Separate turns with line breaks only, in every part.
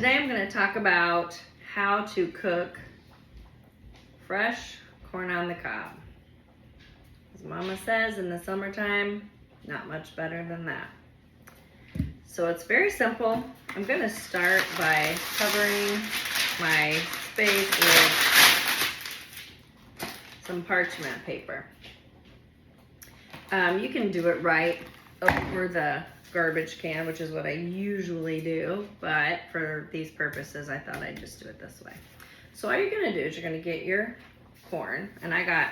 Today I'm going to talk about how to cook fresh corn on the cob. As Mama says, in the summertime, not much better than that. So it's very simple. I'm going to start by covering my space with some parchment paper. You can do it right over the garbage can, which is what I usually do, but for these purposes I thought I'd just do it this way. So all you're going to do is you're going to get your corn, and I got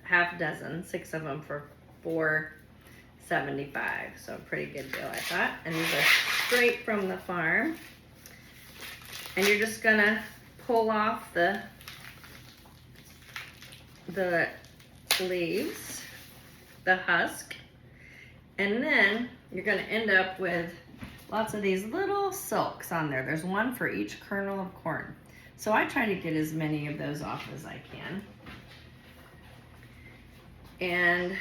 half a dozen, 6 of them for $4.75, so a pretty good deal I thought. And these are straight from the farm, and you're just going to pull off the leaves, the husk, and then you're going to end up with lots of these little silks on there. There's one for each kernel of corn. So I try to get as many of those off as I can. And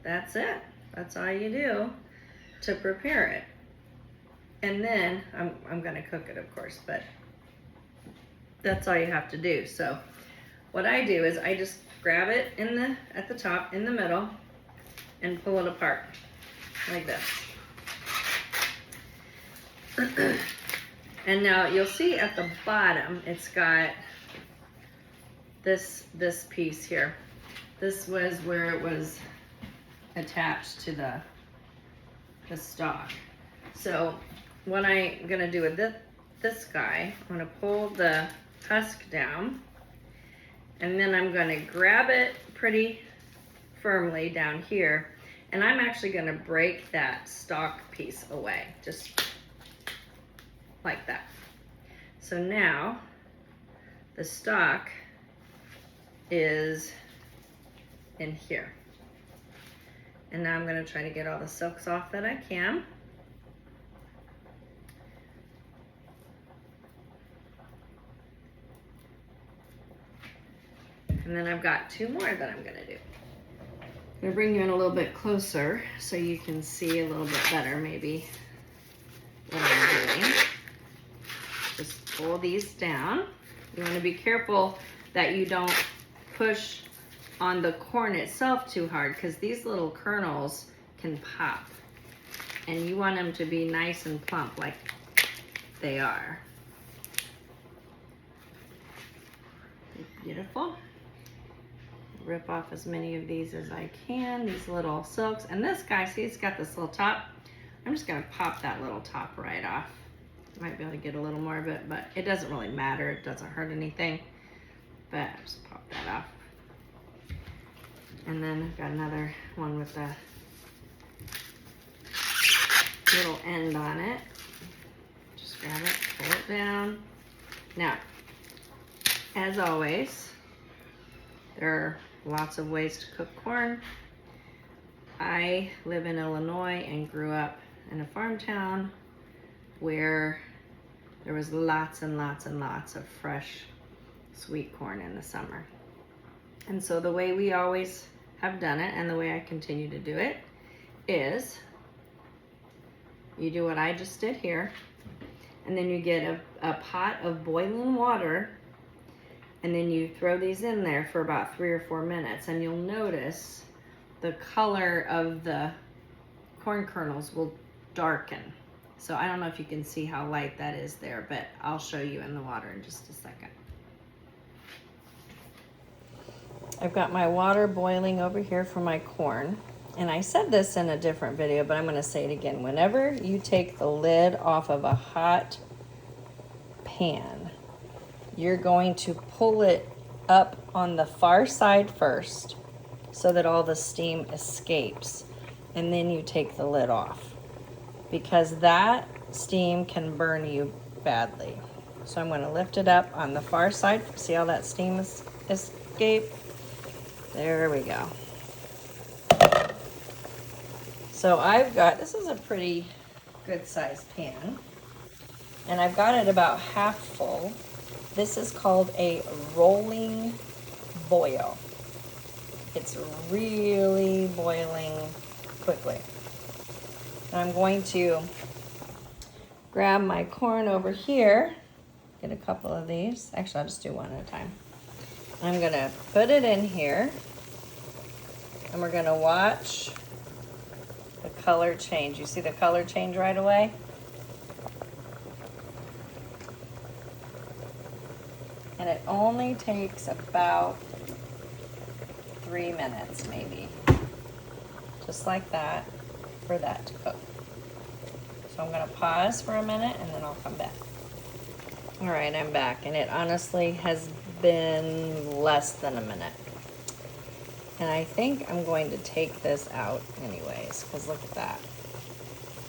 that's it. That's all you do to prepare it. And then I'm going to cook it, of course, but that's all you have to do. So what I do is I just grab it at the top, in the middle, and pull it apart like this. And now you'll see at the bottom it's got this piece here. This was where it was attached to the stalk. So what I'm gonna do with this guy, I'm gonna pull the husk down, and then I'm gonna grab it pretty firmly down here, and I'm actually gonna break that stalk piece away, just like that. So now the stalk is in here. And now I'm gonna try to get all the silks off that I can. And then I've got 2 more that I'm gonna do. I'm gonna bring you in a little bit closer so you can see a little bit better maybe what I'm doing. Just pull these down. You wanna be careful that you don't push on the corn itself too hard, because these little kernels can pop. And you want them to be nice and plump like they are. Beautiful. Rip off as many of these as I can, these little silks. And this guy, see, it's got this little top. I'm just gonna pop that little top right off. Might be able to get a little more of it, but it doesn't really matter. It doesn't hurt anything. But I'll just pop that off. And then I've got another one with a little end on it. Just grab it, pull it down. Now, as always, there are lots of ways to cook corn. I live in Illinois and grew up in a farm town where there was lots and lots and lots of fresh sweet corn in the summer. And so the way we always have done it, and the way I continue to do it, is you do what I just did here, and then you get a pot of boiling water, and then you throw these in there for about 3 or 4 minutes, and you'll notice the color of the corn kernels will darken. So I don't know if you can see how light that is there, but I'll show you in the water in just a second. I've got my water boiling over here for my corn. And I said this in a different video, but I'm gonna say it again. Whenever you take the lid off of a hot pan, you're going to pull it up on the far side first so that all the steam escapes. And then you take the lid off, because that steam can burn you badly. So I'm gonna lift it up on the far side. See how that steam escaped? There we go. So I've got, this is a pretty good sized pan, and I've got it about half full. This is called a rolling boil. It's really boiling quickly. And I'm going to grab my corn over here get a couple of these. Actually, I'll just do one at a time. I'm gonna put it in here, and we're gonna watch the color change. You see the color change right away? And it only takes about 3 minutes maybe. Just like that for that to cook. So I'm gonna pause for a minute and then I'll come back. All right, I'm back, and it honestly has been less than a minute. And I think I'm going to take this out anyways, because look at that.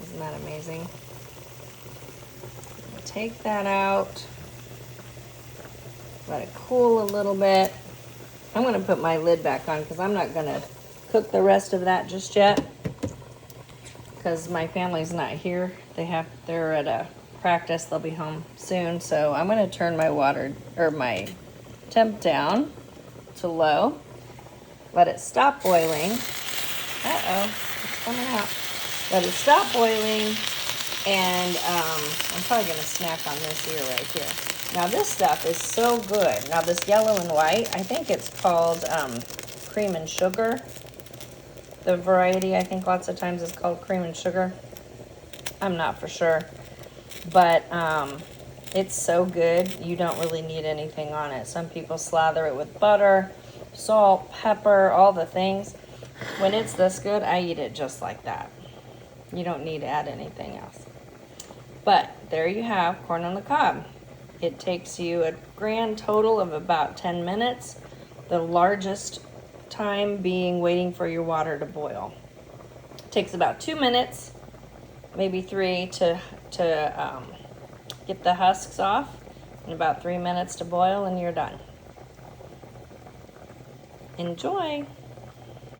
Isn't that amazing? I'm gonna take that out. Let it cool a little bit. I'm gonna put my lid back on because I'm not gonna cook the rest of that just yet because my family's not here. They're at a practice. They'll be home soon. So I'm gonna turn my my temp down to low. Let it stop boiling. Uh-oh, it's coming out. Let it stop boiling, and I'm probably gonna snack on this here right here. Now this stuff is so good. Now this yellow and white, I think it's called cream and sugar. The variety, I think lots of times is called cream and sugar. I'm not for sure. But it's so good, you don't really need anything on it. Some people slather it with butter, salt, pepper, all the things. When it's this good, I eat it just like that. You don't need to add anything else. But there you have corn on the cob. It takes you a grand total of about 10 minutes, the largest time being waiting for your water to boil. It takes about 2 minutes, maybe 3 to get the husks off, and about 3 minutes to boil, and you're done. Enjoy!